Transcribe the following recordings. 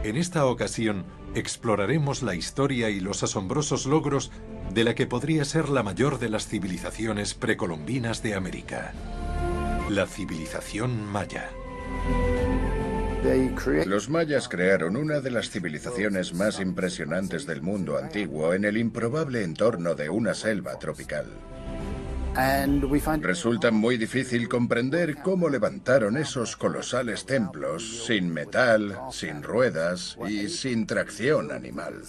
En esta ocasión, exploraremos la historia y los asombrosos logros de la que podría ser la mayor de las civilizaciones precolombinas de América, la civilización maya. Los mayas crearon una de las civilizaciones más impresionantes del mundo antiguo en el improbable entorno de una selva tropical. Resulta muy difícil comprender cómo levantaron esos colosales templos sin metal, sin ruedas y sin tracción animal.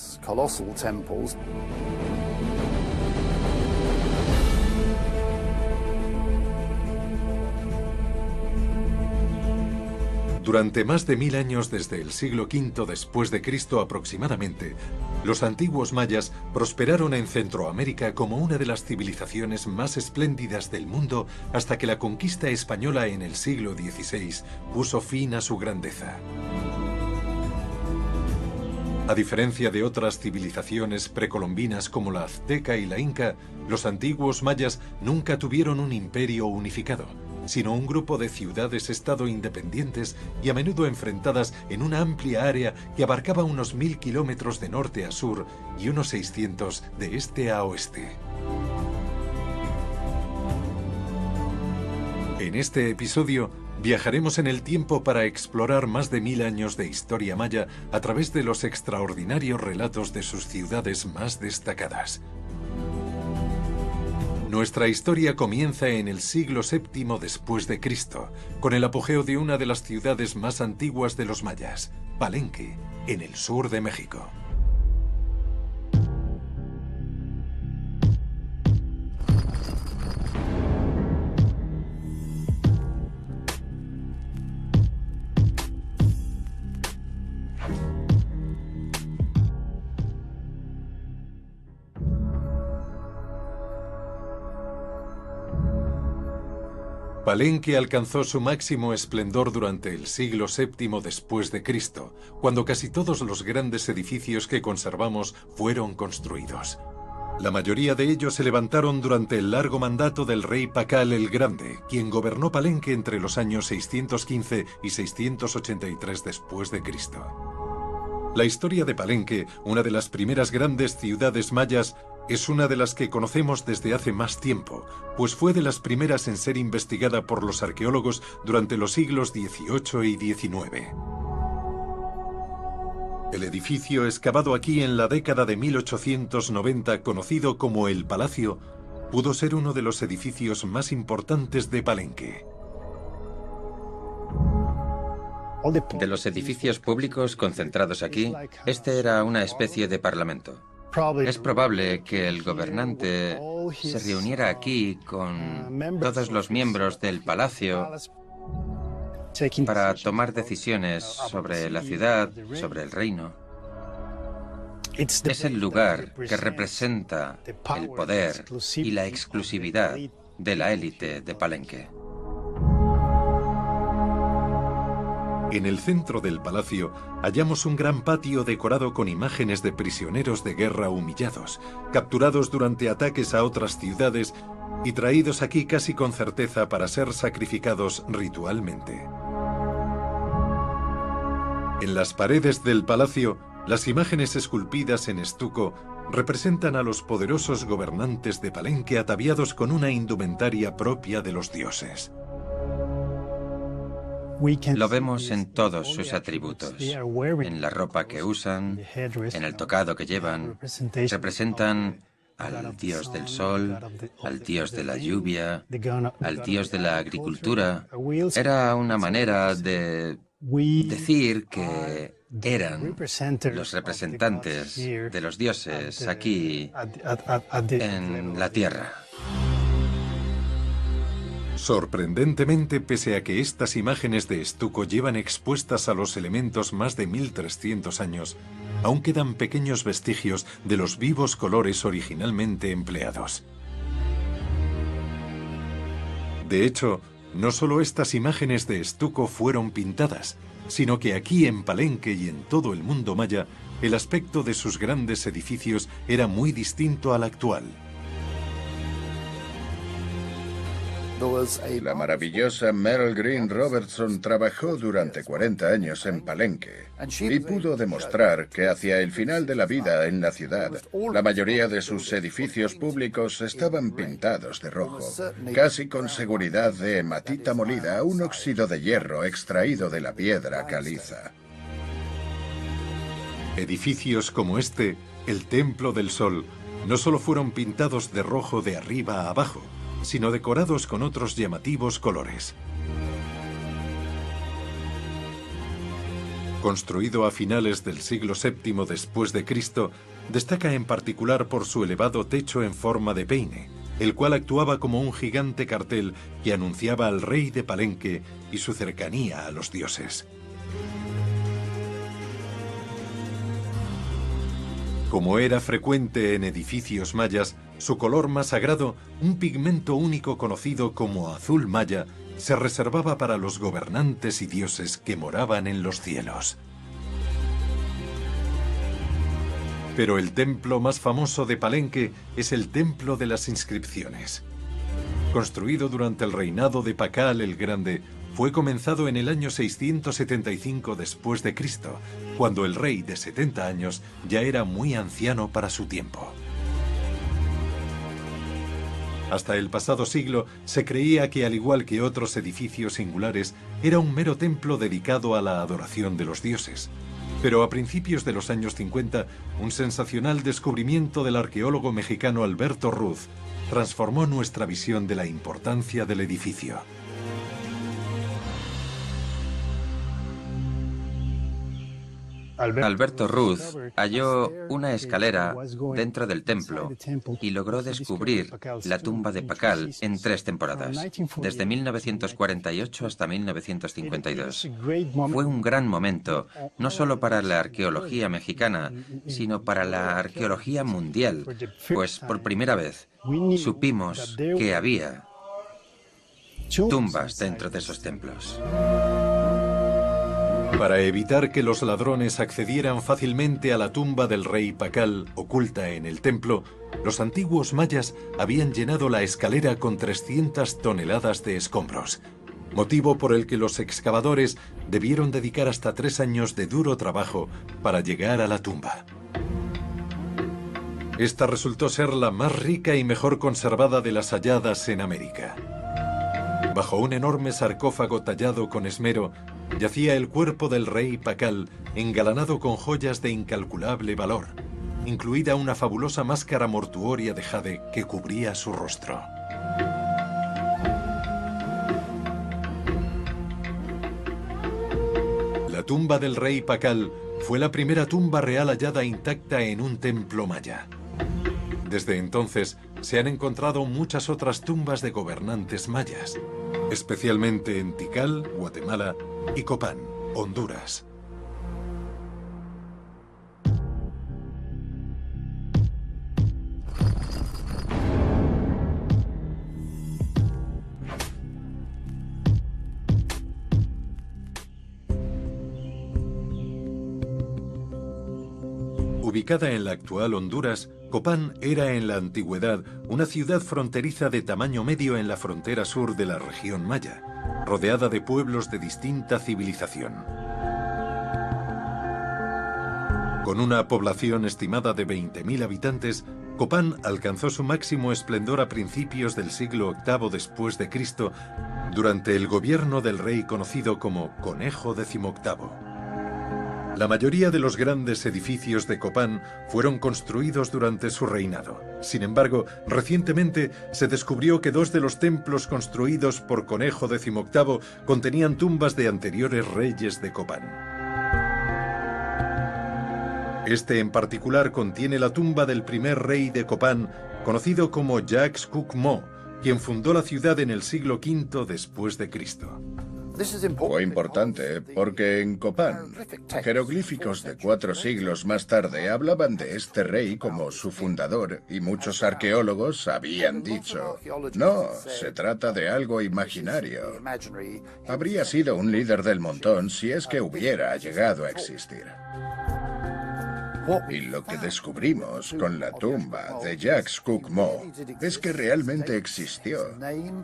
Durante más de 1000 años desde el siglo V después de Cristo aproximadamente, los antiguos mayas prosperaron en Centroamérica como una de las civilizaciones más espléndidas del mundo hasta que la conquista española en el siglo XVI puso fin a su grandeza. A diferencia de otras civilizaciones precolombinas como la azteca y la inca, los antiguos mayas nunca tuvieron un imperio unificado, sino un grupo de ciudades-estado independientes y a menudo enfrentadas en una amplia área que abarcaba unos 1000 kilómetros de norte a sur y unos 600 de este a oeste. En este episodio, viajaremos en el tiempo para explorar más de 1000 años de historia maya a través de los extraordinarios relatos de sus ciudades más destacadas. Nuestra historia comienza en el siglo VII después de Cristo, con el apogeo de una de las ciudades más antiguas de los mayas, Palenque, en el sur de México. Palenque alcanzó su máximo esplendor durante el siglo VII después de Cristo, cuando casi todos los grandes edificios que conservamos fueron construidos. La mayoría de ellos se levantaron durante el largo mandato del rey Pacal el Grande, quien gobernó Palenque entre los años 615 y 683 después de Cristo. La historia de Palenque, una de las primeras grandes ciudades mayas, es una de las que conocemos desde hace más tiempo, pues fue de las primeras en ser investigada por los arqueólogos durante los siglos XVIII y XIX. El edificio excavado aquí en la década de 1890, conocido como el Palacio, pudo ser uno de los edificios más importantes de Palenque. De los edificios públicos concentrados aquí, este era una especie de parlamento. Es probable que el gobernante se reuniera aquí con todos los miembros del palacio para tomar decisiones sobre la ciudad, sobre el reino. Es el lugar que representa el poder y la exclusividad de la élite de Palenque. En el centro del palacio hallamos un gran patio decorado con imágenes de prisioneros de guerra humillados, capturados durante ataques a otras ciudades y traídos aquí casi con certeza para ser sacrificados ritualmente. En las paredes del palacio, las imágenes esculpidas en estuco representan a los poderosos gobernantes de Palenque ataviados con una indumentaria propia de los dioses. Lo vemos en todos sus atributos, en la ropa que usan, en el tocado que llevan. Representan al dios del sol, al dios de la lluvia, al dios de la agricultura. Era una manera de decir que eran los representantes de los dioses aquí en la tierra. Sorprendentemente, pese a que estas imágenes de estuco llevan expuestas a los elementos más de 1300 años, aún quedan pequeños vestigios de los vivos colores originalmente empleados. De hecho, no solo estas imágenes de estuco fueron pintadas, sino que aquí en Palenque y en todo el mundo maya, el aspecto de sus grandes edificios era muy distinto al actual. La maravillosa Meryl Green Robertson trabajó durante 40 años en Palenque y pudo demostrar que hacia el final de la vida en la ciudad, la mayoría de sus edificios públicos estaban pintados de rojo, casi con seguridad de hematita molida, un óxido de hierro extraído de la piedra caliza. Edificios como este, el Templo del Sol, no solo fueron pintados de rojo de arriba a abajo, sino decorados con otros llamativos colores. Construido a finales del siglo VII después de Cristo, destaca en particular por su elevado techo en forma de peine, el cual actuaba como un gigante cartel que anunciaba al rey de Palenque y su cercanía a los dioses. Como era frecuente en edificios mayas, su color más sagrado, un pigmento único conocido como azul maya, se reservaba para los gobernantes y dioses que moraban en los cielos. Pero el templo más famoso de Palenque es el Templo de las Inscripciones. Construido durante el reinado de Pakal el Grande, fue comenzado en el año 675 después de Cristo, cuando el rey de 70 años ya era muy anciano para su tiempo. Hasta el pasado siglo se creía que, al igual que otros edificios singulares, era un mero templo dedicado a la adoración de los dioses. Pero a principios de los años 50, un sensacional descubrimiento del arqueólogo mexicano Alberto Ruz transformó nuestra visión de la importancia del edificio. Alberto Ruz halló una escalera dentro del templo y logró descubrir la tumba de Pakal en 3 temporadas, desde 1948 hasta 1952. Fue un gran momento, no solo para la arqueología mexicana, sino para la arqueología mundial, pues por primera vez supimos que había tumbas dentro de esos templos. Para evitar que los ladrones accedieran fácilmente a la tumba del rey Pakal, oculta en el templo, los antiguos mayas habían llenado la escalera con 300 toneladas de escombros, motivo por el que los excavadores debieron dedicar hasta 3 años de duro trabajo para llegar a la tumba. Esta resultó ser la más rica y mejor conservada de las halladas en América. Bajo un enorme sarcófago tallado con esmero, yacía el cuerpo del rey Pakal, engalanado con joyas de incalculable valor, incluida una fabulosa máscara mortuoria de jade que cubría su rostro. La tumba del rey Pakal fue la primera tumba real hallada intacta en un templo maya. Desde entonces, se han encontrado muchas otras tumbas de gobernantes mayas, especialmente en Tikal, Guatemala, y Copán, Honduras. Ubicada en la actual Honduras, Copán era en la antigüedad una ciudad fronteriza de tamaño medio en la frontera sur de la región maya, rodeada de pueblos de distinta civilización. Con una población estimada de 20.000 habitantes, Copán alcanzó su máximo esplendor a principios del siglo VIII después de Cristo, durante el gobierno del rey conocido como Conejo XVIII. La mayoría de los grandes edificios de Copán fueron construidos durante su reinado. Sin embargo, recientemente se descubrió que 2 de los templos construidos por Conejo XVIII contenían tumbas de anteriores reyes de Copán. Este en particular contiene la tumba del primer rey de Copán, conocido como Jacques Cuc-Mo, quien fundó la ciudad en el siglo V después de Cristo. Fue importante porque en Copán, jeroglíficos de 4 siglos más tarde hablaban de este rey como su fundador y muchos arqueólogos habían dicho, no, se trata de algo imaginario. Habría sido un líder del montón si es que hubiera llegado a existir. Y lo que descubrimos con la tumba de Jacques Cook-Mo es que realmente existió.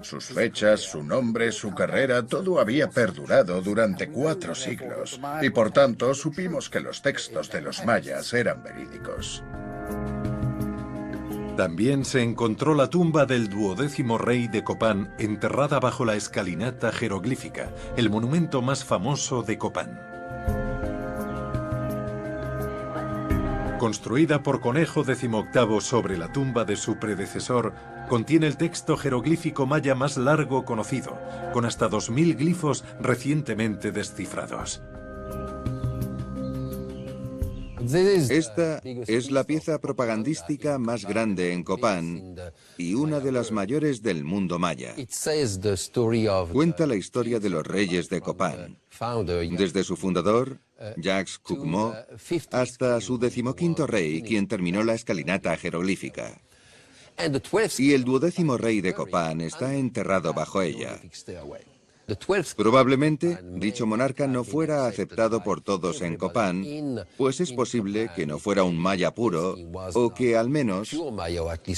Sus fechas, su nombre, su carrera, todo había perdurado durante 4 siglos. Y por tanto supimos que los textos de los mayas eran verídicos. También se encontró la tumba del 12º rey de Copán enterrada bajo la escalinata jeroglífica, el monumento más famoso de Copán. Construida por Conejo XVIII sobre la tumba de su predecesor, contiene el texto jeroglífico maya más largo conocido, con hasta 2000 glifos recientemente descifrados. Esta es la pieza propagandística más grande en Copán y una de las mayores del mundo maya. Cuenta la historia de los reyes de Copán, desde su fundador, Jacques Cook-Mo, hasta su 15º rey, quien terminó la escalinata jeroglífica. Y el 12º rey de Copán está enterrado bajo ella. Probablemente, dicho monarca no fuera aceptado por todos en Copán, pues es posible que no fuera un maya puro, o que al menos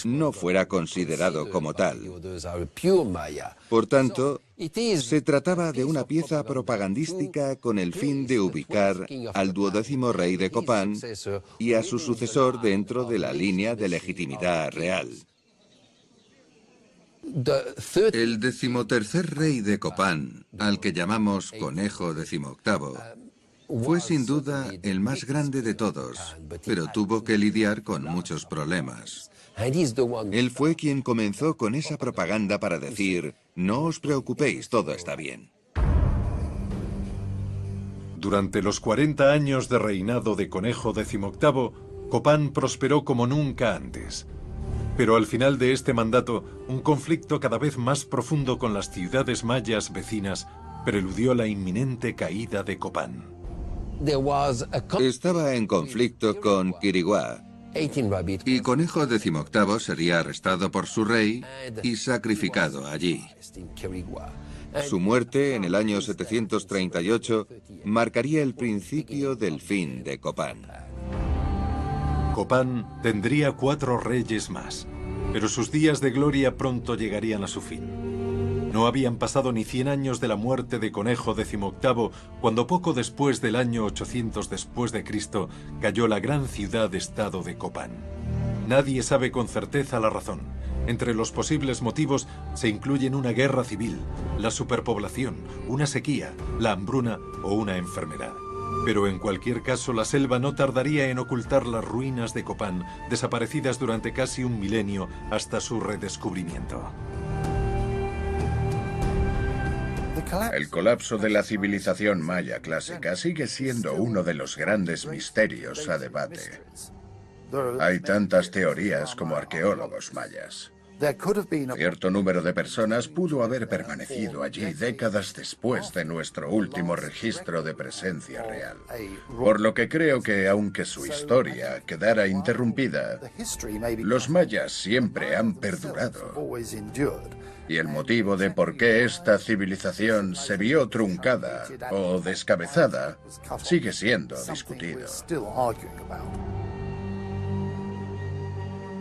no fuera considerado como tal. Por tanto, se trataba de una pieza propagandística con el fin de ubicar al 12º rey de Copán y a su sucesor dentro de la línea de legitimidad real. El 13º rey de Copán, al que llamamos Conejo XVIII, fue sin duda el más grande de todos, pero tuvo que lidiar con muchos problemas. Él fue quien comenzó con esa propaganda para decir, no os preocupéis, todo está bien. Durante los 40 años de reinado de Conejo XVIII, Copán prosperó como nunca antes. Pero al final de este mandato, un conflicto cada vez más profundo con las ciudades mayas vecinas preludió la inminente caída de Copán. Estaba en conflicto con Quiriguá, y Conejo XVIII sería arrestado por su rey y sacrificado allí. Su muerte en el año 738 marcaría el principio del fin de Copán. Copán tendría 4 reyes más, pero sus días de gloria pronto llegarían a su fin. No habían pasado ni 100 años de la muerte de Conejo XVIII, cuando poco después del año 800 después de Cristo cayó la gran ciudad-estado de Copán. Nadie sabe con certeza la razón. Entre los posibles motivos se incluyen una guerra civil, la superpoblación, una sequía, la hambruna o una enfermedad. Pero en cualquier caso, la selva no tardaría en ocultar las ruinas de Copán, desaparecidas durante casi un milenio hasta su redescubrimiento. El colapso de la civilización maya clásica sigue siendo uno de los grandes misterios a debate. Hay tantas teorías como arqueólogos mayas. Cierto número de personas pudo haber permanecido allí décadas después de nuestro último registro de presencia real. Por lo que creo que, aunque su historia quedara interrumpida, los mayas siempre han perdurado. Y el motivo de por qué esta civilización se vio truncada o descabezada sigue siendo discutido.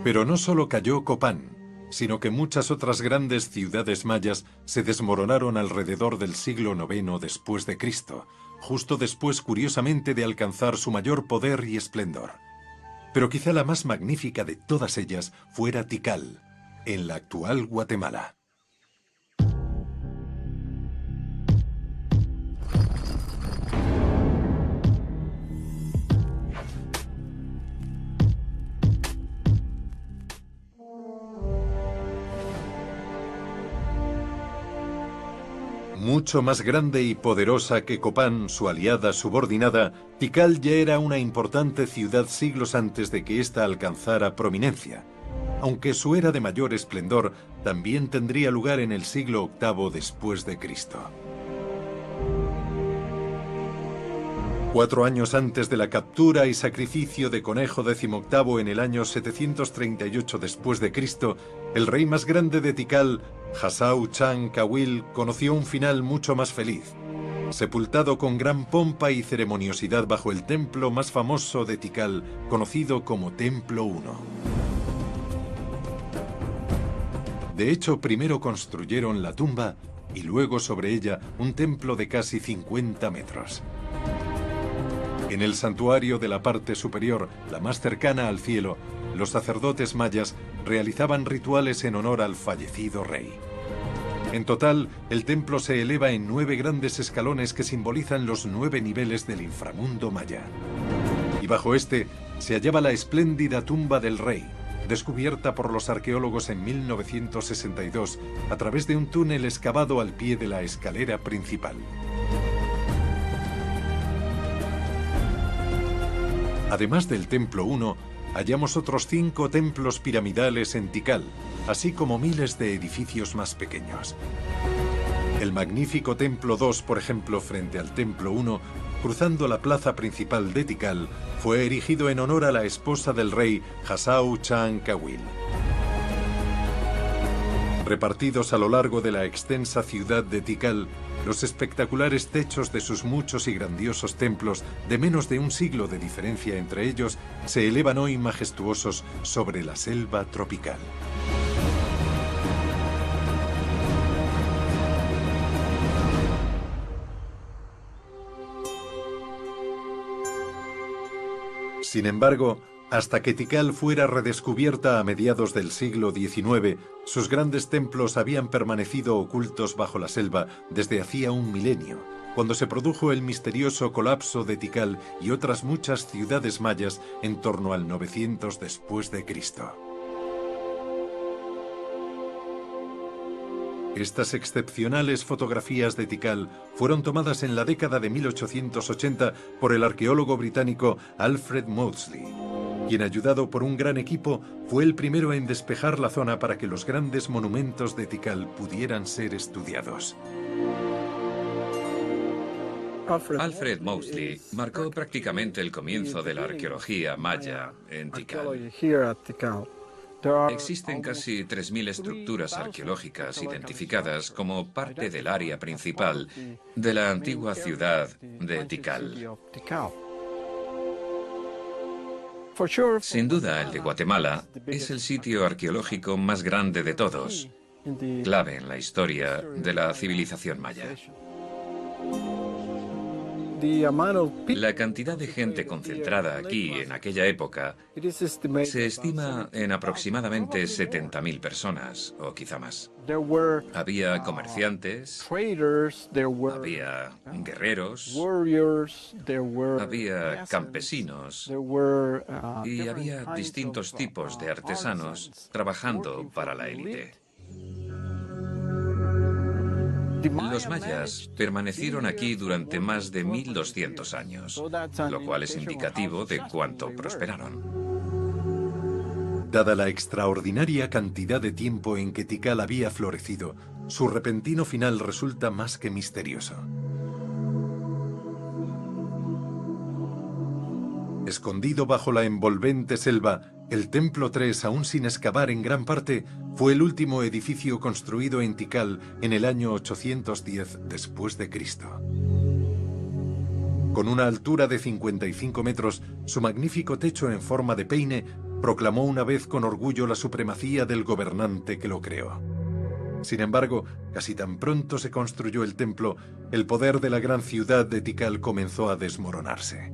Pero no solo cayó Copán, sino que muchas otras grandes ciudades mayas se desmoronaron alrededor del siglo IX después de Cristo, justo después, curiosamente, de alcanzar su mayor poder y esplendor. Pero quizá la más magnífica de todas ellas fuera Tikal, en la actual Guatemala. Mucho más grande y poderosa que Copán, su aliada subordinada, Tikal ya era una importante ciudad siglos antes de que ésta alcanzara prominencia, aunque su era de mayor esplendor también tendría lugar en el siglo VIII después de Cristo. 4 años antes de la captura y sacrificio de Conejo XVIII en el año 738 después de Cristo, el rey más grande de Tikal, Hasau Chan Kawil, conoció un final mucho más feliz. sepultado con gran pompa y ceremoniosidad bajo el templo más famoso de Tikal, conocido como Templo 1. De hecho, primero construyeron la tumba y luego sobre ella un templo de casi 50 metros. En el santuario de la parte superior, la más cercana al cielo, los sacerdotes mayas realizaban rituales en honor al fallecido rey. En total, el templo se eleva en 9 grandes escalones que simbolizan los 9 niveles del inframundo maya. Y bajo este se hallaba la espléndida tumba del rey, descubierta por los arqueólogos en 1962 a través de un túnel excavado al pie de la escalera principal. Además del Templo 1, hallamos otros 5 templos piramidales en Tikal, así como miles de edificios más pequeños. El magnífico Templo 2, por ejemplo, frente al Templo 1, cruzando la plaza principal de Tikal, fue erigido en honor a la esposa del rey, Hasau Chan Kawil. Repartidos a lo largo de la extensa ciudad de Tikal, los espectaculares techos de sus muchos y grandiosos templos, de menos de un siglo de diferencia entre ellos, se elevan hoy majestuosos sobre la selva tropical. Sin embargo, hasta que Tikal fuera redescubierta a mediados del siglo XIX, sus grandes templos habían permanecido ocultos bajo la selva desde hacía un milenio, cuando se produjo el misterioso colapso de Tikal y otras muchas ciudades mayas en torno al 900 después de Cristo. Estas excepcionales fotografías de Tikal fueron tomadas en la década de 1880 por el arqueólogo británico Alfred Maudsley, quien, ayudado por un gran equipo, fue el primero en despejar la zona para que los grandes monumentos de Tikal pudieran ser estudiados. Alfred Maudsley marcó prácticamente el comienzo de la arqueología maya en Tikal. Existen casi 3.000 estructuras arqueológicas identificadas como parte del área principal de la antigua ciudad de Tikal. Sin duda, el de Guatemala es el sitio arqueológico más grande de todos, clave en la historia de la civilización maya. La cantidad de gente concentrada aquí en aquella época se estima en aproximadamente 70.000 personas, o quizá más. Había comerciantes, había guerreros, había campesinos y había distintos tipos de artesanos trabajando para la élite. Los mayas permanecieron aquí durante más de 1.200 años, lo cual es indicativo de cuánto prosperaron. Dada la extraordinaria cantidad de tiempo en que Tikal había florecido, su repentino final resulta más que misterioso. Escondido bajo la envolvente selva, el Templo 3, aún sin excavar en gran parte, fue el último edificio construido en Tikal en el año 810 después de Cristo. Con una altura de 55 metros, su magnífico techo en forma de peine proclamó una vez con orgullo la supremacía del gobernante que lo creó. Sin embargo, casi tan pronto se construyó el templo, el poder de la gran ciudad de Tikal comenzó a desmoronarse.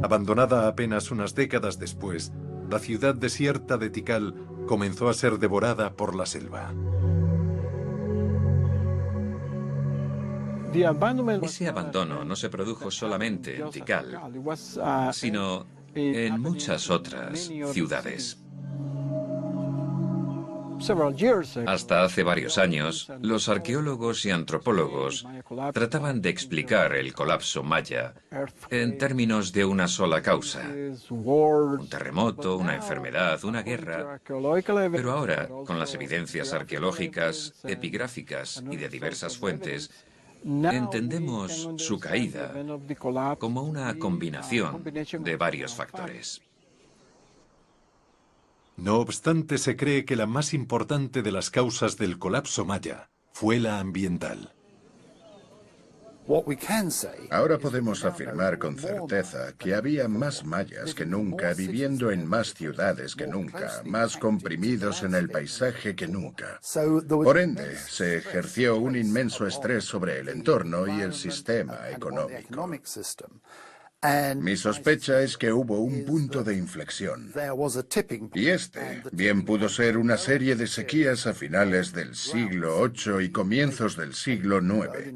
Abandonada apenas unas décadas después, la ciudad desierta de Tikal comenzó a ser devorada por la selva. Ese abandono no se produjo solamente en Tikal, sino en muchas otras ciudades. Hasta hace varios años, los arqueólogos y antropólogos trataban de explicar el colapso maya en términos de una sola causa: un terremoto, una enfermedad, una guerra. Pero ahora, con las evidencias arqueológicas, epigráficas y de diversas fuentes, entendemos su caída como una combinación de varios factores. No obstante, se cree que la más importante de las causas del colapso maya fue la ambiental. Ahora podemos afirmar con certeza que había más mayas que nunca, viviendo en más ciudades que nunca, más comprimidos en el paisaje que nunca. Por ende, se ejerció un inmenso estrés sobre el entorno y el sistema económico. Mi sospecha es que hubo un punto de inflexión. Y bien pudo ser una serie de sequías a finales del siglo VIII y comienzos del siglo IX,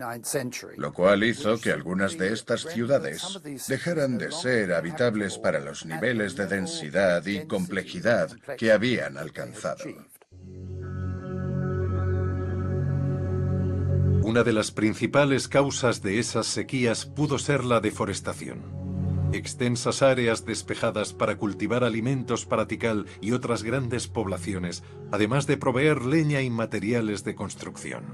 lo cual hizo que algunas de estas ciudades dejaran de ser habitables para los niveles de densidad y complejidad que habían alcanzado. Una de las principales causas de esas sequías pudo ser la deforestación. Extensas áreas despejadas para cultivar alimentos para Tikal y otras grandes poblaciones, además de proveer leña y materiales de construcción.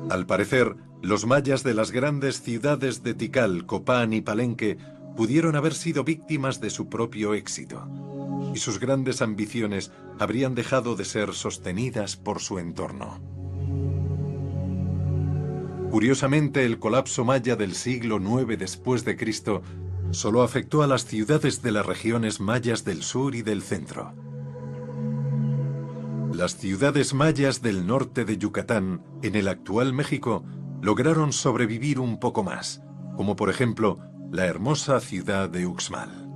Al parecer, los mayas de las grandes ciudades de Tikal, Copán y Palenque pudieron haber sido víctimas de su propio éxito, y sus grandes ambiciones habrían dejado de ser sostenidas por su entorno. Curiosamente, el colapso maya del siglo IX después de Cristo solo afectó a las ciudades de las regiones mayas del sur y del centro. Las ciudades mayas del norte de Yucatán, en el actual México, lograron sobrevivir un poco más, como por ejemplo la hermosa ciudad de Uxmal.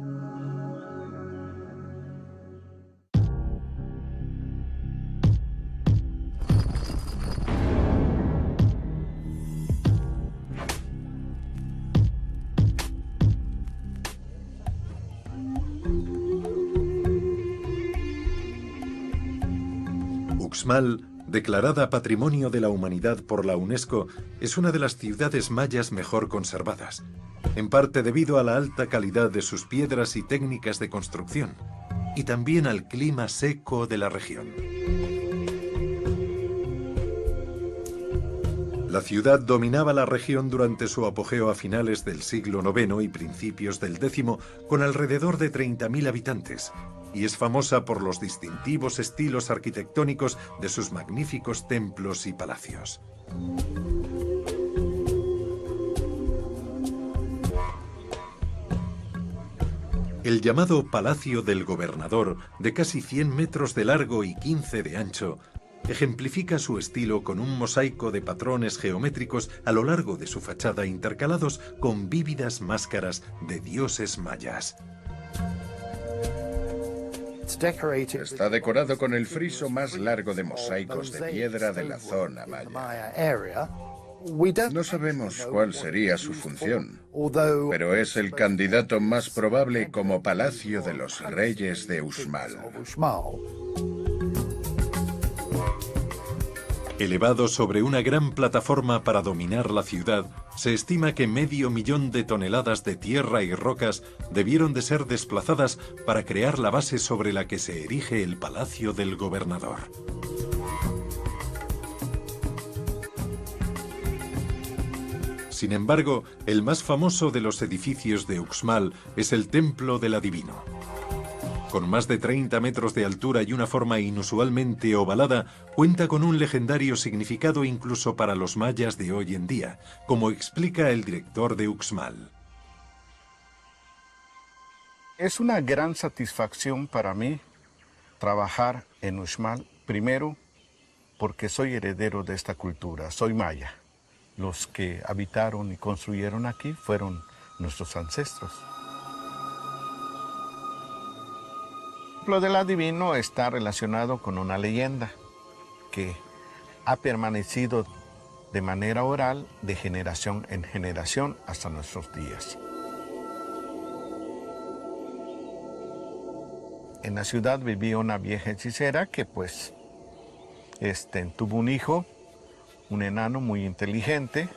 Uxmal, declarada Patrimonio de la Humanidad por la UNESCO, es una de las ciudades mayas mejor conservadas, en parte debido a la alta calidad de sus piedras y técnicas de construcción, y también al clima seco de la región. La ciudad dominaba la región durante su apogeo a finales del siglo IX y principios del X, con alrededor de 30.000 habitantes, y es famosa por los distintivos estilos arquitectónicos de sus magníficos templos y palacios. El llamado Palacio del Gobernador, de casi 100 metros de largo y 15 de ancho, ejemplifica su estilo con un mosaico de patrones geométricos a lo largo de su fachada, intercalados con vívidas máscaras de dioses mayas. Está decorado con el friso más largo de mosaicos de piedra de la zona maya. No sabemos cuál sería su función, pero es el candidato más probable como Palacio de los Reyes de Uxmal. Elevado sobre una gran plataforma para dominar la ciudad, se estima que 500.000 de toneladas de tierra y rocas debieron de ser desplazadas para crear la base sobre la que se erige el Palacio del Gobernador. Sin embargo, el más famoso de los edificios de Uxmal es el Templo del Adivino. Con más de 30 metros de altura y una forma inusualmente ovalada, cuenta con un legendario significado incluso para los mayas de hoy en día, como explica el director de Uxmal. Es una gran satisfacción para mí trabajar en Uxmal, primero porque soy heredero de esta cultura, soy maya. Los que habitaron y construyeron aquí fueron nuestros ancestros. El Templo del Adivino está relacionado con una leyenda que ha permanecido de manera oral de generación en generación hasta nuestros días. En la ciudad vivía una vieja hechicera que tuvo un hijo, un enano muy inteligente,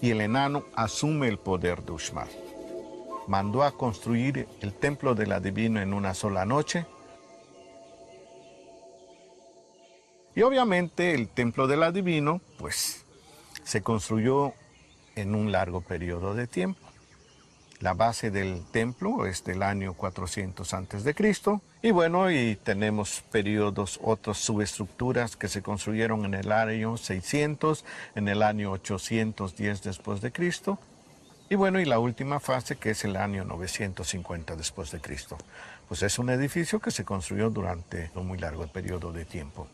y el enano asume el poder de Uxmal. Mandó a construir el Templo del Adivino en una sola noche. Y obviamente el Templo del Adivino, se construyó en un largo periodo de tiempo. La base del templo es del año 400 a.C. Y bueno, y tenemos periodos, otras subestructuras que se construyeron en el año 600, en el año 810 después de Cristo. Y bueno, y la última fase que es el año 950 después de Cristo. Pues es un edificio que se construyó durante un muy largo periodo de tiempo.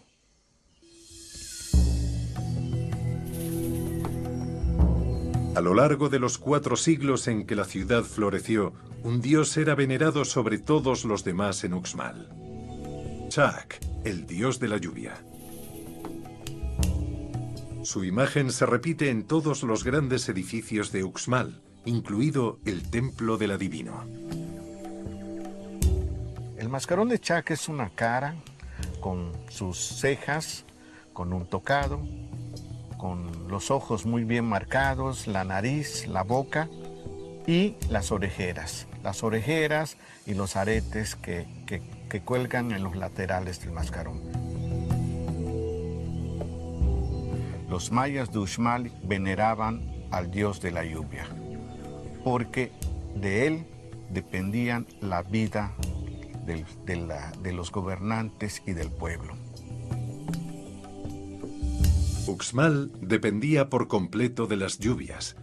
A lo largo de los 4 siglos en que la ciudad floreció, un dios era venerado sobre todos los demás en Uxmal. Chak, el dios de la lluvia. Su imagen se repite en todos los grandes edificios de Uxmal, incluido el Templo del Adivino. El mascarón de Chak es una cara con sus cejas, con un tocado, con los ojos muy bien marcados, la nariz, la boca y las orejeras. Las orejeras y los aretes que cuelgan en los laterales del mascarón. Los mayas de Uxmal veneraban al dios de la lluvia, porque de él dependían la vida de los gobernantes y del pueblo. Uxmal dependía por completo de las lluvias,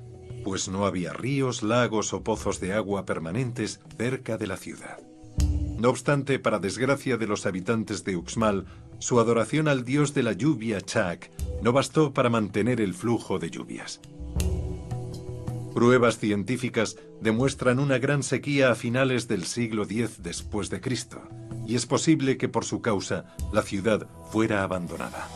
pues no había ríos, lagos o pozos de agua permanentes cerca de la ciudad. No obstante, para desgracia de los habitantes de Uxmal, su adoración al dios de la lluvia Chak no bastó para mantener el flujo de lluvias. Pruebas científicas demuestran una gran sequía a finales del siglo X después de Cristo, y es posible que por su causa la ciudad fuera abandonada.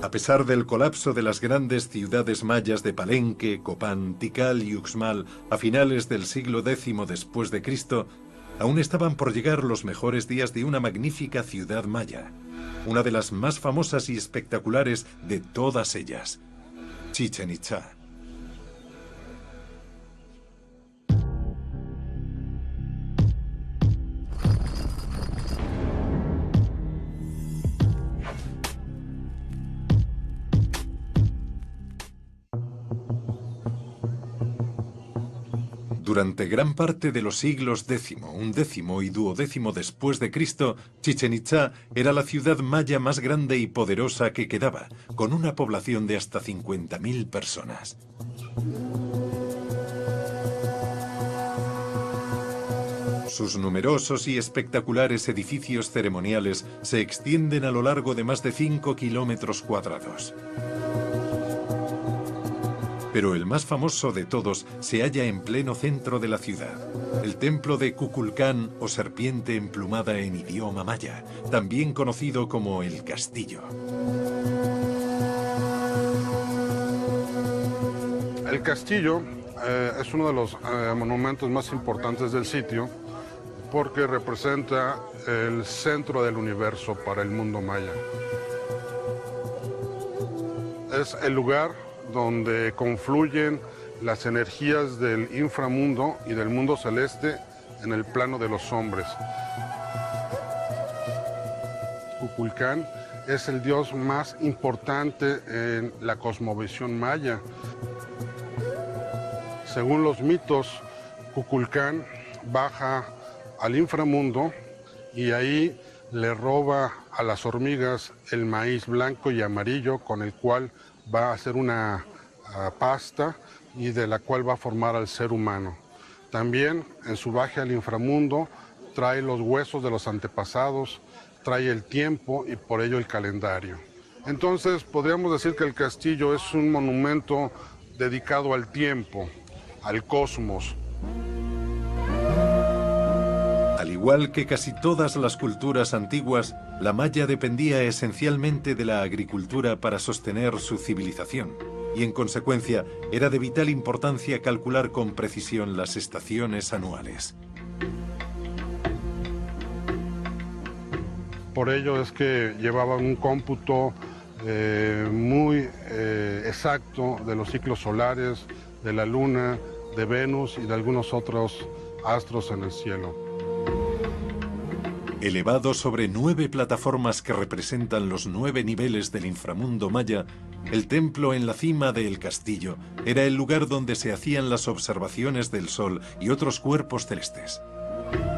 A pesar del colapso de las grandes ciudades mayas de Palenque, Copán, Tikal y Uxmal a finales del siglo X después de Cristo, aún estaban por llegar los mejores días de una magnífica ciudad maya, una de las más famosas y espectaculares de todas ellas, Chichén Itzá. Durante gran parte de los siglos X, XI y XII después de Cristo, Chichén Itzá era la ciudad maya más grande y poderosa que quedaba, con una población de hasta 50.000 personas. Sus numerosos y espectaculares edificios ceremoniales se extienden a lo largo de más de 5 kilómetros cuadrados. Pero el más famoso de todos se halla en pleno centro de la ciudad, el templo de Kukulcán o serpiente emplumada en idioma maya, también conocido como el castillo. El castillo es uno de los monumentos más importantes del sitio porque representa el centro del universo para el mundo maya. Es el lugar donde confluyen las energías del inframundo y del mundo celeste en el plano de los hombres. Kukulcán es el dios más importante en la cosmovisión maya. Según los mitos, Kukulcán baja al inframundo y ahí le roba a las hormigas el maíz blanco y amarillo con el cual va a hacer una pasta y de la cual va a formar al ser humano. También en su viaje al inframundo trae los huesos de los antepasados, trae el tiempo y por ello el calendario. Entonces podríamos decir que el castillo es un monumento dedicado al tiempo, al cosmos. Al igual que casi todas las culturas antiguas, la maya dependía esencialmente de la agricultura para sostener su civilización, y en consecuencia era de vital importancia calcular con precisión las estaciones anuales. Por ello es que llevaban un cómputo muy exacto de los ciclos solares, de la luna, de Venus y de algunos otros astros en el cielo. Elevado sobre 9 plataformas que representan los 9 niveles del inframundo maya, el templo en la cima del castillo era el lugar donde se hacían las observaciones del Sol y otros cuerpos celestes.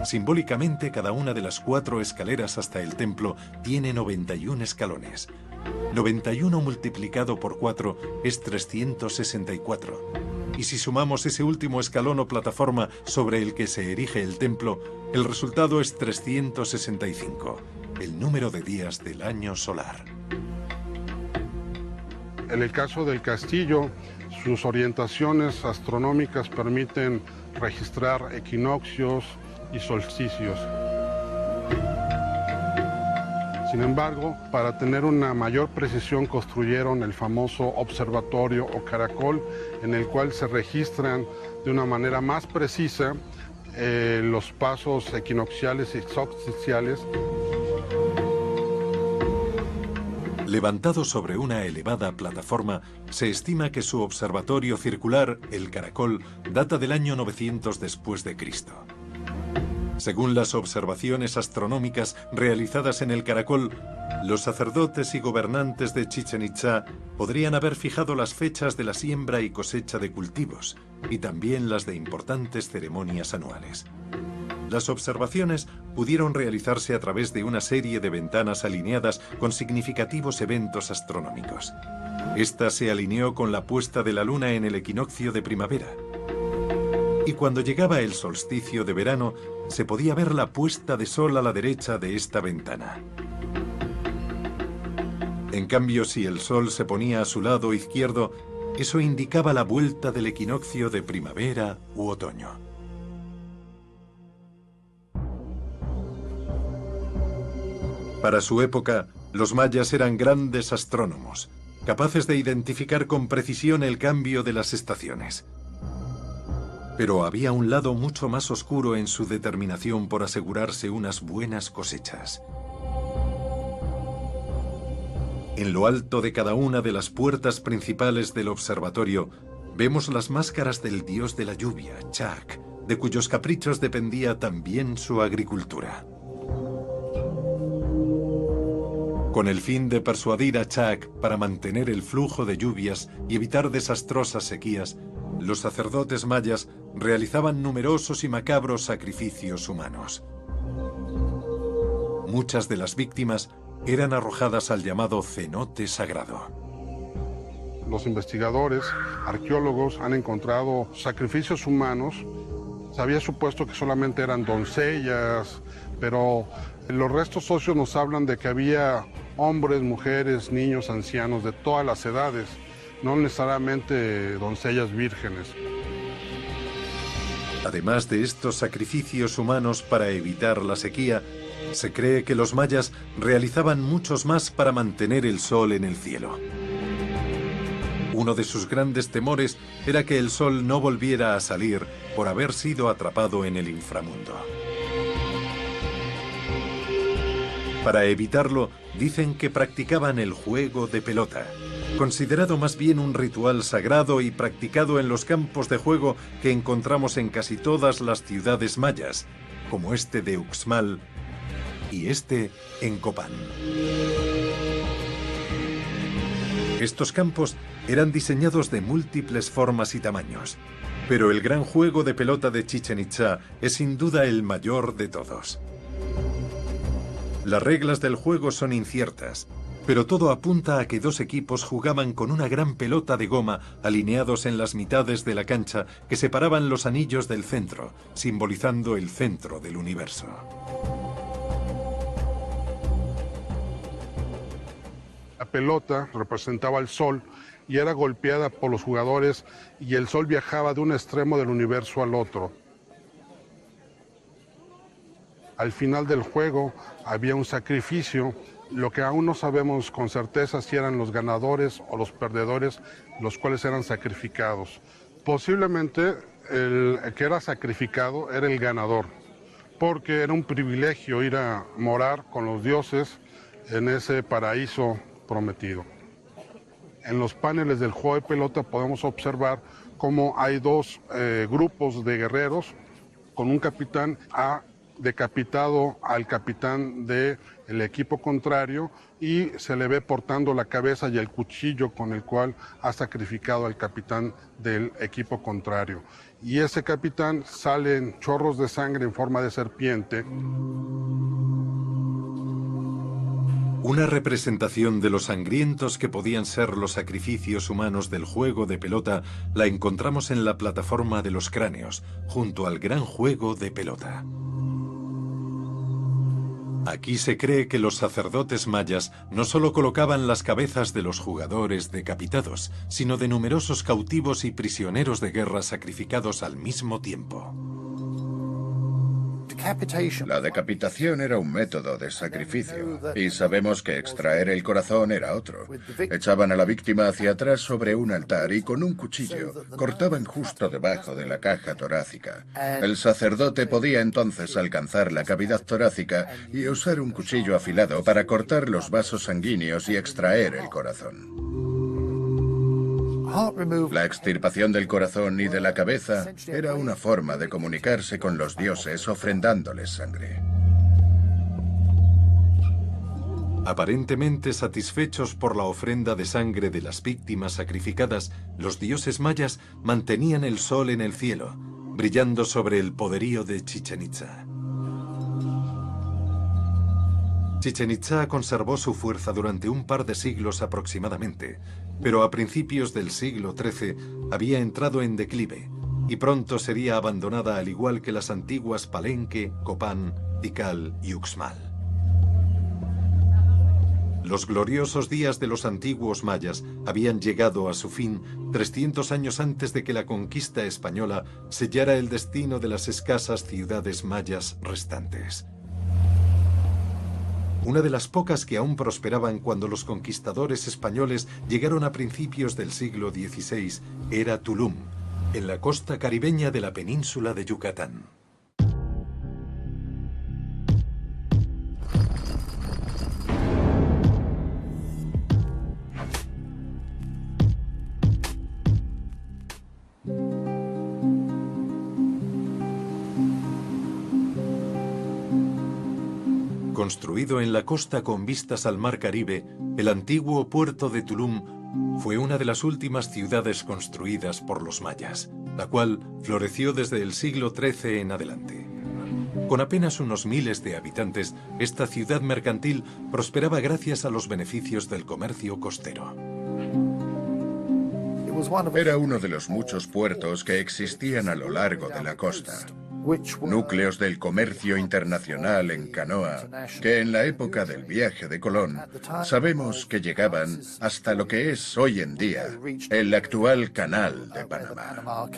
Simbólicamente, cada una de las 4 escaleras hasta el templo tiene 91 escalones. 91 multiplicado por 4 es 364. Y si sumamos ese último escalón o plataforma sobre el que se erige el templo, el resultado es 365, el número de días del año solar. En el caso del castillo, sus orientaciones astronómicas permiten registrar equinoccios y solsticios. Sin embargo, para tener una mayor precisión construyeron el famoso observatorio o caracol, en el cual se registran de una manera más precisa los pasos equinocciales y solsticiales. Levantado sobre una elevada plataforma, se estima que su observatorio circular, el Caracol, data del año 900 después de Cristo. Según las observaciones astronómicas realizadas en el Caracol, los sacerdotes y gobernantes de Chichén Itzá podrían haber fijado las fechas de la siembra y cosecha de cultivos, y también las de importantes ceremonias anuales. Las observaciones pudieron realizarse a través de una serie de ventanas alineadas con significativos eventos astronómicos. Esta se alineó con la puesta de la luna en el equinoccio de primavera. Y cuando llegaba el solsticio de verano, se podía ver la puesta de sol a la derecha de esta ventana. En cambio, si el sol se ponía a su lado izquierdo, eso indicaba la vuelta del equinoccio de primavera u otoño. Para su época, los mayas eran grandes astrónomos, capaces de identificar con precisión el cambio de las estaciones. Pero había un lado mucho más oscuro en su determinación por asegurarse unas buenas cosechas. En lo alto de cada una de las puertas principales del observatorio, vemos las máscaras del dios de la lluvia, Chak, de cuyos caprichos dependía también su agricultura. Con el fin de persuadir a Chak para mantener el flujo de lluvias y evitar desastrosas sequías, los sacerdotes mayas realizaban numerosos y macabros sacrificios humanos. Muchas de las víctimas eran arrojadas al llamado cenote sagrado. Los investigadores, arqueólogos, han encontrado sacrificios humanos. Se había supuesto que solamente eran doncellas, pero los restos óseos nos hablan de que había hombres, mujeres, niños, ancianos de todas las edades, no necesariamente doncellas vírgenes. Además de estos sacrificios humanos para evitar la sequía, se cree que los mayas realizaban muchos más para mantener el sol en el cielo. Uno de sus grandes temores era que el sol no volviera a salir por haber sido atrapado en el inframundo. Para evitarlo, dicen que practicaban el juego de pelota, considerado más bien un ritual sagrado y practicado en los campos de juego que encontramos en casi todas las ciudades mayas, como este de Uxmal y este en Copán. Estos campos eran diseñados de múltiples formas y tamaños, pero el gran juego de pelota de Chichén Itzá es sin duda el mayor de todos. Las reglas del juego son inciertas, pero todo apunta a que dos equipos jugaban con una gran pelota de goma alineados en las mitades de la cancha que separaban los anillos del centro, simbolizando el centro del universo. La pelota representaba el sol y era golpeada por los jugadores y el sol viajaba de un extremo del universo al otro. Al final del juego había un sacrificio, lo que aún no sabemos con certeza si eran los ganadores o los perdedores, los cuales eran sacrificados. Posiblemente el que era sacrificado era el ganador, porque era un privilegio ir a morar con los dioses en ese paraíso prometido. En los paneles del juego de pelota podemos observar cómo hay dos grupos de guerreros con un capitán decapitado al capitán del equipo contrario y se le ve portando la cabeza y el cuchillo con el cual ha sacrificado al capitán del equipo contrario. Y ese capitán sale en chorros de sangre en forma de serpiente. Una representación de lo sangrientos que podían ser los sacrificios humanos del juego de pelota la encontramos en la plataforma de los cráneos, junto al gran juego de pelota. Aquí se cree que los sacerdotes mayas no solo colocaban las cabezas de los jugadores decapitados, sino de numerosos cautivos y prisioneros de guerra sacrificados al mismo tiempo. La decapitación era un método de sacrificio, y sabemos que extraer el corazón era otro. Echaban a la víctima hacia atrás sobre un altar y con un cuchillo cortaban justo debajo de la caja torácica. El sacerdote podía entonces alcanzar la cavidad torácica y usar un cuchillo afilado para cortar los vasos sanguíneos y extraer el corazón. La extirpación del corazón y de la cabeza era una forma de comunicarse con los dioses ofrendándoles sangre. Aparentemente satisfechos por la ofrenda de sangre de las víctimas sacrificadas, los dioses mayas mantenían el sol en el cielo, brillando sobre el poderío de Chichén Itzá. Chichén Itzá conservó su fuerza durante un par de siglos aproximadamente, pero a principios del siglo XIII había entrado en declive y pronto sería abandonada al igual que las antiguas Palenque, Copán, Tikal y Uxmal. Los gloriosos días de los antiguos mayas habían llegado a su fin 300 años antes de que la conquista española sellara el destino de las escasas ciudades mayas restantes. Una de las pocas que aún prosperaban cuando los conquistadores españoles llegaron a principios del siglo XVI era Tulum, en la costa caribeña de la península de Yucatán. Construido en la costa con vistas al mar Caribe, el antiguo puerto de Tulum fue una de las últimas ciudades construidas por los mayas, la cual floreció desde el siglo XIII en adelante. Con apenas unos miles de habitantes, esta ciudad mercantil prosperaba gracias a los beneficios del comercio costero. Era uno de los muchos puertos que existían a lo largo de la costa. Núcleos del comercio internacional en canoa, que en la época del viaje de Colón sabemos que llegaban hasta lo que es hoy en día el actual Canal de Panamá.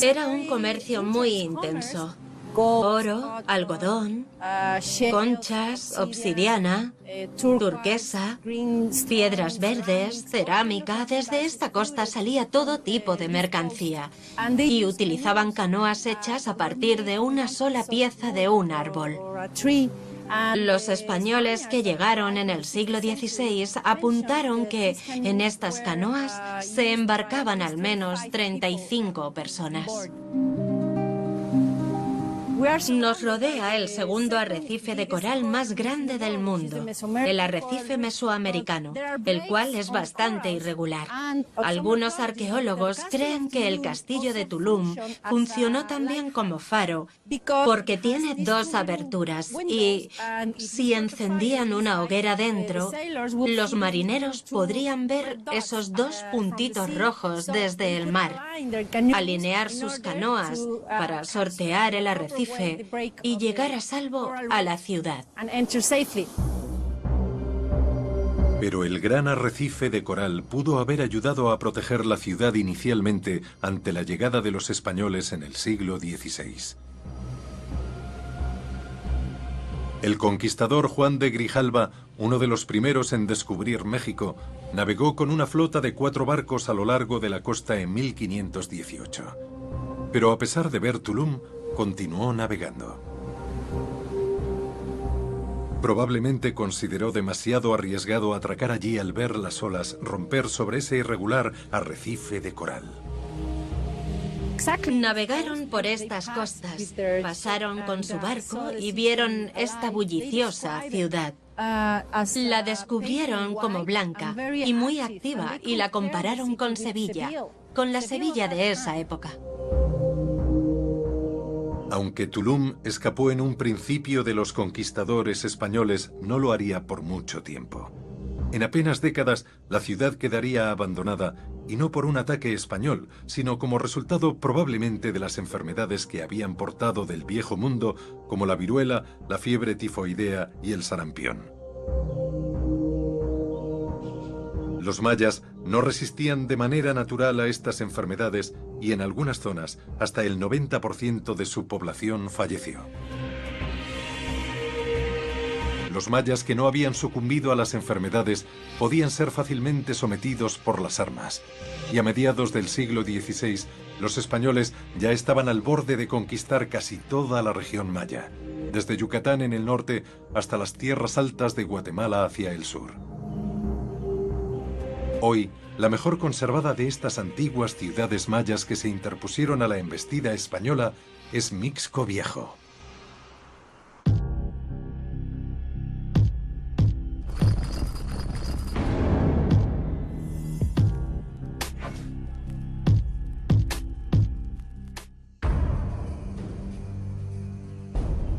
Era un comercio muy intenso. Oro, algodón, conchas, obsidiana, turquesa, piedras verdes, cerámica. Desde esta costa salía todo tipo de mercancía y utilizaban canoas hechas a partir de una sola pieza de un árbol. Los españoles que llegaron en el siglo XVI apuntaron que en estas canoas se embarcaban al menos 35 personas. Nos rodea el segundo arrecife de coral más grande del mundo, el arrecife mesoamericano, el cual es bastante irregular. Algunos arqueólogos creen que el castillo de Tulum funcionó también como faro porque tiene dos aberturas y si encendían una hoguera dentro, los marineros podrían ver esos dos puntitos rojos desde el mar, alinear sus canoas para sortear el arrecife y llegar a salvo a la ciudad. Pero el gran arrecife de coral pudo haber ayudado a proteger la ciudad inicialmente ante la llegada de los españoles en el siglo XVI. El conquistador Juan de Grijalva, uno de los primeros en descubrir México, navegó con una flota de 4 barcos a lo largo de la costa en 1518. Pero a pesar de ver Tulum, continuó navegando. Probablemente consideró demasiado arriesgado atracar allí al ver las olas romper sobre ese irregular arrecife de coral. Navegaron por estas costas, pasaron con su barco y vieron esta bulliciosa ciudad. La descubrieron como blanca y muy activa y la compararon con Sevilla, con la Sevilla de esa época. Aunque Tulum escapó en un principio de los conquistadores españoles, no lo haría por mucho tiempo. En apenas décadas, la ciudad quedaría abandonada, y no por un ataque español, sino como resultado probablemente de las enfermedades que habían portado del viejo mundo, como la viruela, la fiebre tifoidea y el sarampión. Los mayas no resistían de manera natural a estas enfermedades y en algunas zonas hasta el 90% de su población falleció. Los mayas que no habían sucumbido a las enfermedades podían ser fácilmente sometidos por las armas. Y a mediados del siglo XVI, los españoles ya estaban al borde de conquistar casi toda la región maya, desde Yucatán en el norte hasta las tierras altas de Guatemala hacia el sur. Hoy, la mejor conservada de estas antiguas ciudades mayas que se interpusieron a la embestida española es Mixco Viejo.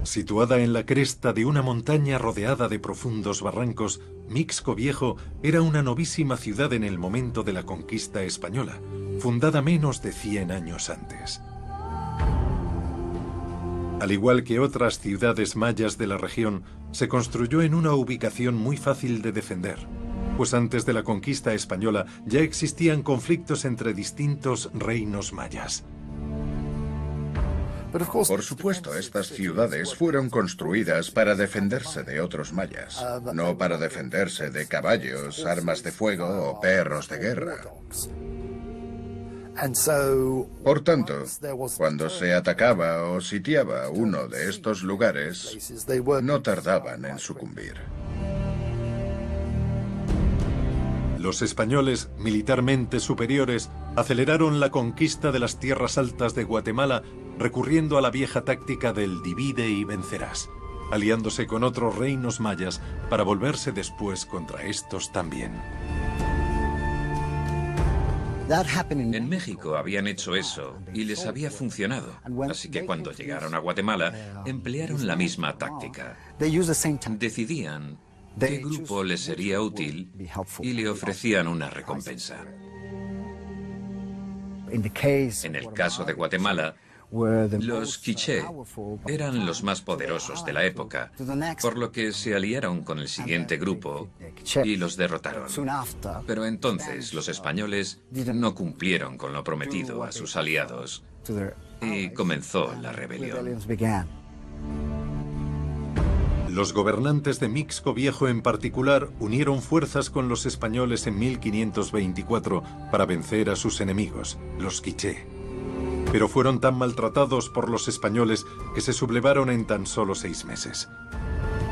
Situada en la cresta de una montaña rodeada de profundos barrancos, Mixco Viejo era una novísima ciudad en el momento de la conquista española, fundada menos de 100 años antes. Al igual que otras ciudades mayas de la región, se construyó en una ubicación muy fácil de defender, pues antes de la conquista española ya existían conflictos entre distintos reinos mayas. Por supuesto, estas ciudades fueron construidas para defenderse de otros mayas, no para defenderse de caballos, armas de fuego o perros de guerra. Por tanto, cuando se atacaba o sitiaba uno de estos lugares, no tardaban en sucumbir. Los españoles, militarmente superiores, aceleraron la conquista de las tierras altas de Guatemala recurriendo a la vieja táctica del divide y vencerás, aliándose con otros reinos mayas para volverse después contra estos también. En México habían hecho eso y les había funcionado, así que cuando llegaron a Guatemala emplearon la misma táctica. Decidían qué grupo les sería útil y le ofrecían una recompensa. En el caso de Guatemala, los quiché eran los más poderosos de la época, por lo que se aliaron con el siguiente grupo y los derrotaron. Pero entonces los españoles no cumplieron con lo prometido a sus aliados y comenzó la rebelión. Los gobernantes de Mixco Viejo en particular unieron fuerzas con los españoles en 1524 para vencer a sus enemigos, los quiché. Pero fueron tan maltratados por los españoles que se sublevaron en tan solo 6 meses.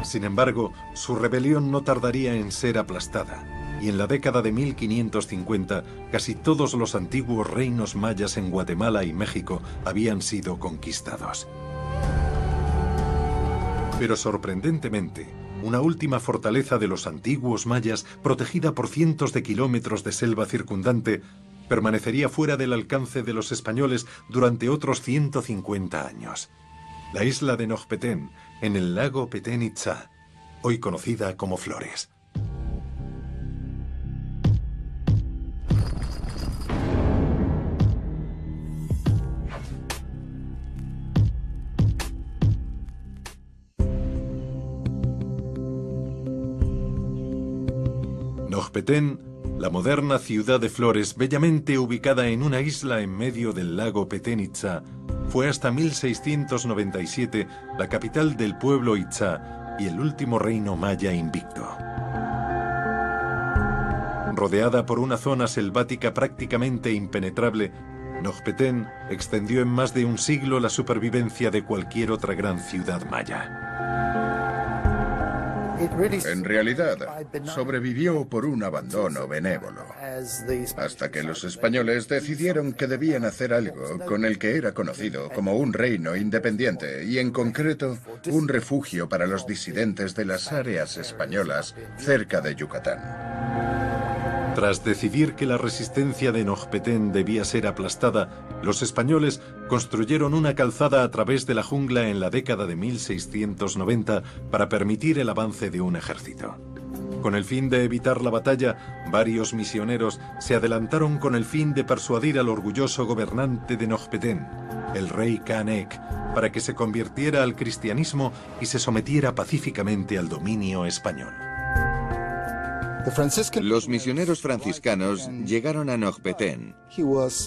Sin embargo, su rebelión no tardaría en ser aplastada, y en la década de 1550 casi todos los antiguos reinos mayas en Guatemala y México habían sido conquistados. Pero sorprendentemente, una última fortaleza de los antiguos mayas, protegida por cientos de kilómetros de selva circundante, permanecería fuera del alcance de los españoles durante otros 150 años. La isla de Nojpetén, en el lago Petén Itzá, hoy conocida como Flores. Nojpetén, la moderna ciudad de Flores, bellamente ubicada en una isla en medio del lago Petén Itzá, fue hasta 1697 la capital del pueblo Itzá y el último reino maya invicto. Rodeada por una zona selvática prácticamente impenetrable, Nojpetén extendió en más de un siglo la supervivencia de cualquier otra gran ciudad maya. En realidad, sobrevivió por un abandono benévolo, hasta que los españoles decidieron que debían hacer algo con el que era conocido como un reino independiente y, en concreto, un refugio para los disidentes de las áreas españolas cerca de Yucatán. Tras decidir que la resistencia de Nojpetén debía ser aplastada, los españoles construyeron una calzada a través de la jungla en la década de 1690 para permitir el avance de un ejército. Con el fin de evitar la batalla, varios misioneros se adelantaron con el fin de persuadir al orgulloso gobernante de Nojpetén, el rey Canek, para que se convirtiera al cristianismo y se sometiera pacíficamente al dominio español. Los misioneros franciscanos llegaron a Nojpetén,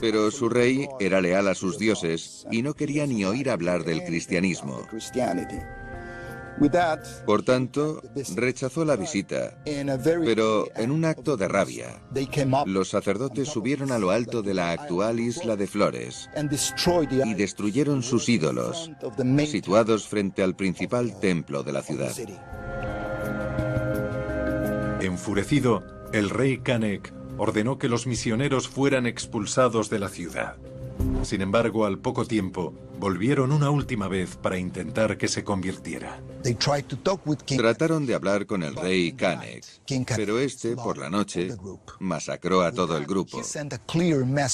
pero su rey era leal a sus dioses y no quería ni oír hablar del cristianismo. Por tanto, rechazó la visita, pero en un acto de rabia, los sacerdotes subieron a lo alto de la actual isla de Flores y destruyeron sus ídolos, situados frente al principal templo de la ciudad. Enfurecido, el rey Canek ordenó que los misioneros fueran expulsados de la ciudad. Sin embargo, al poco tiempo, volvieron una última vez para intentar que se convirtiera. Trataron de hablar con el rey Canek, pero este, por la noche, masacró a todo el grupo.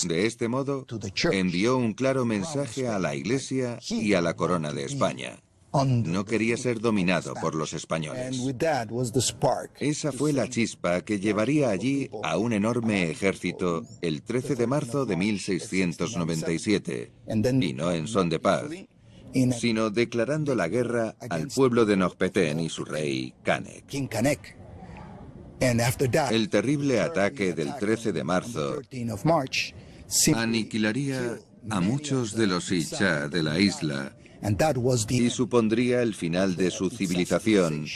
De este modo, envió un claro mensaje a la Iglesia y a la corona de España. No quería ser dominado por los españoles. Esa fue la chispa que llevaría allí a un enorme ejército el 13 de marzo de 1697, y no en son de paz, sino declarando la guerra al pueblo de Nojpetén y su rey Canek. El terrible ataque del 13 de marzo aniquilaría a muchos de los Ichá de la isla y supondría el final de su civilización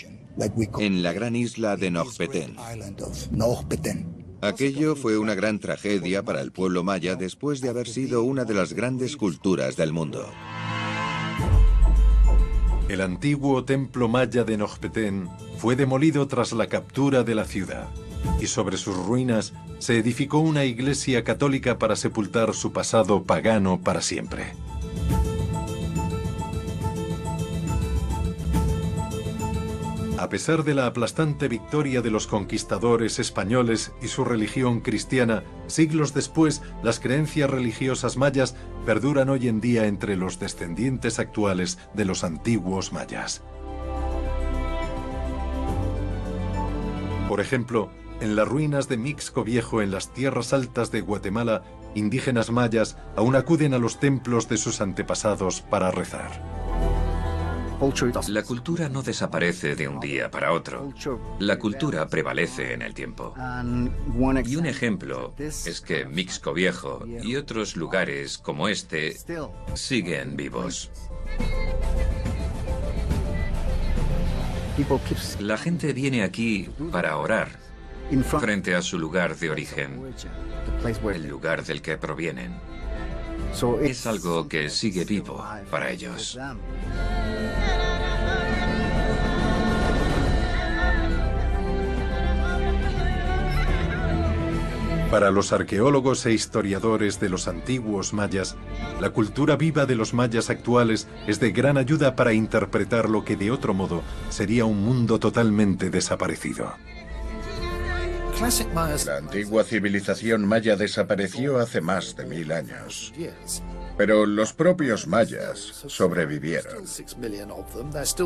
en la gran isla de Nojpetén. Aquello fue una gran tragedia para el pueblo maya después de haber sido una de las grandes culturas del mundo. El antiguo templo maya de Nojpetén fue demolido tras la captura de la ciudad, y sobre sus ruinas se edificó una iglesia católica para sepultar su pasado pagano para siempre. A pesar de la aplastante victoria de los conquistadores españoles y su religión cristiana, siglos después, las creencias religiosas mayas perduran hoy en día entre los descendientes actuales de los antiguos mayas. Por ejemplo, en las ruinas de Mixco Viejo en las tierras altas de Guatemala, indígenas mayas aún acuden a los templos de sus antepasados para rezar. La cultura no desaparece de un día para otro. La cultura prevalece en el tiempo. Y un ejemplo es que Mixco Viejo y otros lugares como este siguen vivos. La gente viene aquí para orar frente a su lugar de origen, el lugar del que provienen. Es algo que sigue vivo para ellos. Para los arqueólogos e historiadores de los antiguos mayas, la cultura viva de los mayas actuales es de gran ayuda para interpretar lo que de otro modo sería un mundo totalmente desaparecido. La antigua civilización maya desapareció hace más de 1000 años. Pero los propios mayas sobrevivieron.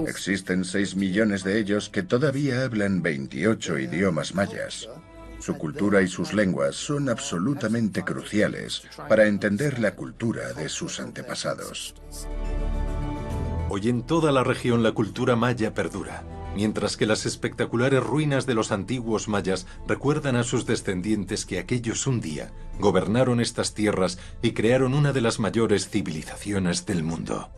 Existen 6 millones de ellos que todavía hablan 28 idiomas mayas. Su cultura y sus lenguas son absolutamente cruciales para entender la cultura de sus antepasados. Hoy en toda la región la cultura maya perdura, mientras que las espectaculares ruinas de los antiguos mayas recuerdan a sus descendientes que aquellos un día gobernaron estas tierras y crearon una de las mayores civilizaciones del mundo.